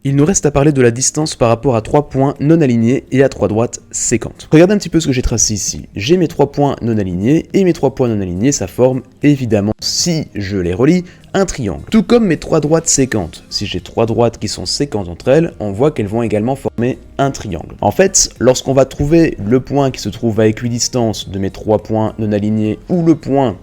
Il nous reste à parler de la distance par rapport à 3 points non alignés et à 3 droites séquentes. Regardez un petit peu ce que j'ai tracé ici. J'ai mes 3 points non alignés et mes 3 points non alignés, ça forme évidemment, si je les relie, un triangle. Tout comme mes 3 droites séquentes. Si j'ai 3 droites qui sont séquentes entre elles, on voit qu'elles vont également former un triangle. En fait, lorsqu'on va trouver le point qui se trouve à équidistance de mes 3 points non alignés ou le point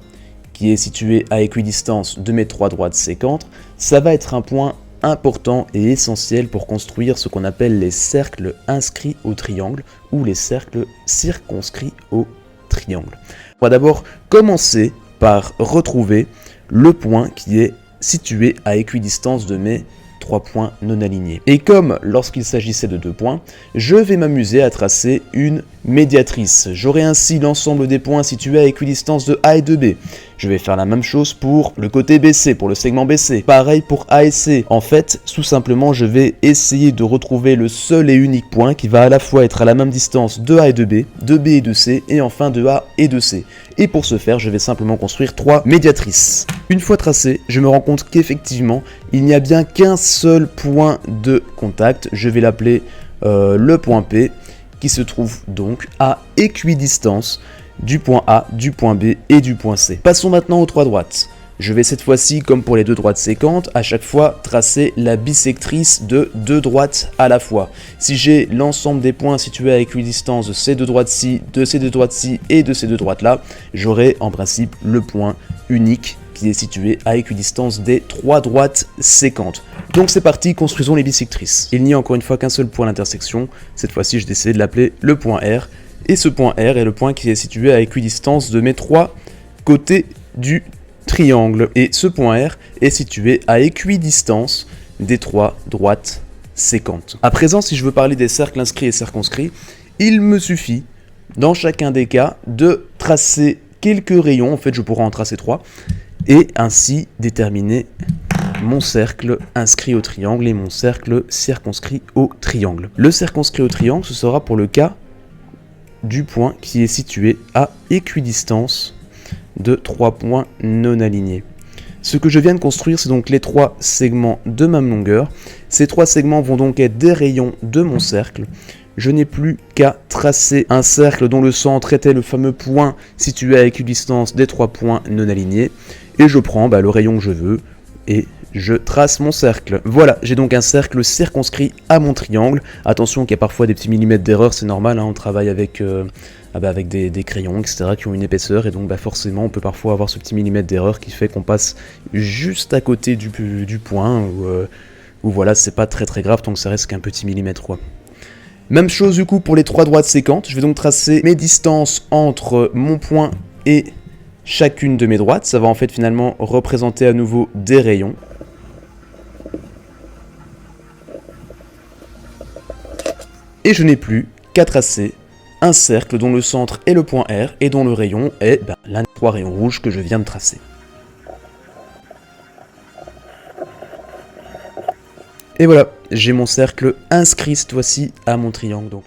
qui est situé à équidistance de mes 3 droites séquentes, ça va être un point important et essentiel pour construire ce qu'on appelle les cercles inscrits au triangle ou les cercles circonscrits au triangle. On va d'abord commencer par retrouver le point qui est situé à équidistance de mes 3 points non alignés. Et comme lorsqu'il s'agissait de 2 points, je vais m'amuser à tracer une médiatrice. J'aurai ainsi l'ensemble des points situés à équidistance de A et de B. Je vais faire la même chose pour le côté BC, pour le segment BC. Pareil pour A et C. En fait, tout simplement, je vais essayer de retrouver le seul et unique point qui va à la fois être à la même distance de A et de B et de C, et enfin de A et de C. Et pour ce faire, je vais simplement construire 3 médiatrices. Une fois tracé, je me rends compte qu'effectivement, il n'y a bien qu'un seul point de contact. Je vais l'appeler le point P, qui se trouve donc à équidistance du point A, du point B et du point C. Passons maintenant aux 3 droites. Je vais cette fois-ci, comme pour les 2 droites séquentes, à chaque fois tracer la bisectrice de 2 droites à la fois. Si j'ai l'ensemble des points situés à équidistance de ces 2 droites-ci, de ces 2 droites-ci et de ces 2 droites-là, j'aurai en principe le point unique qui est situé à équidistance des 3 droites séquentes. Donc c'est parti, construisons les bisectrices. Il n'y a encore une fois qu'un seul point d'intersection. Cette fois-ci, je décide de l'appeler le point R. Et ce point R est le point qui est situé à équidistance de mes 3 côtés du triangle. Et ce point R est situé à équidistance des 3 droites séquentes. À présent, si je veux parler des cercles inscrits et circonscrits, il me suffit, dans chacun des cas, de tracer quelques rayons. En fait, je pourrais en tracer 3. Et ainsi déterminer mon cercle inscrit au triangle et mon cercle circonscrit au triangle. Le circonscrit au triangle, ce sera pour le cas du point qui est situé à équidistance de 3 points non alignés. Ce que je viens de construire, c'est donc les 3 segments de même longueur. Ces 3 segments vont donc être des rayons de mon cercle. Je n'ai plus qu'à tracer un cercle dont le centre était le fameux point situé à équidistance des 3 points non alignés. Et je prends le rayon que je veux et je trace mon cercle. Voilà, j'ai donc un cercle circonscrit à mon triangle. Attention qu'il y a parfois des petits millimètres d'erreur, c'est normal, on travaille avec, des crayons, etc., qui ont une épaisseur, et donc forcément on peut parfois avoir ce petit millimètre d'erreur qui fait qu'on passe juste à côté du point, ou voilà, c'est pas très très grave tant que ça reste qu'un petit millimètre, quoi. Même chose du coup pour les 3 droites séquentes, je vais donc tracer mes distances entre mon point et chacune de mes droites. Ça va en fait finalement représenter à nouveau des rayons. Et je n'ai plus qu'à tracer un cercle dont le centre est le point R et dont le rayon est l'un des 3 rayons rouges que je viens de tracer. Et voilà, j'ai mon cercle inscrit cette fois-ci à mon triangle. Donc.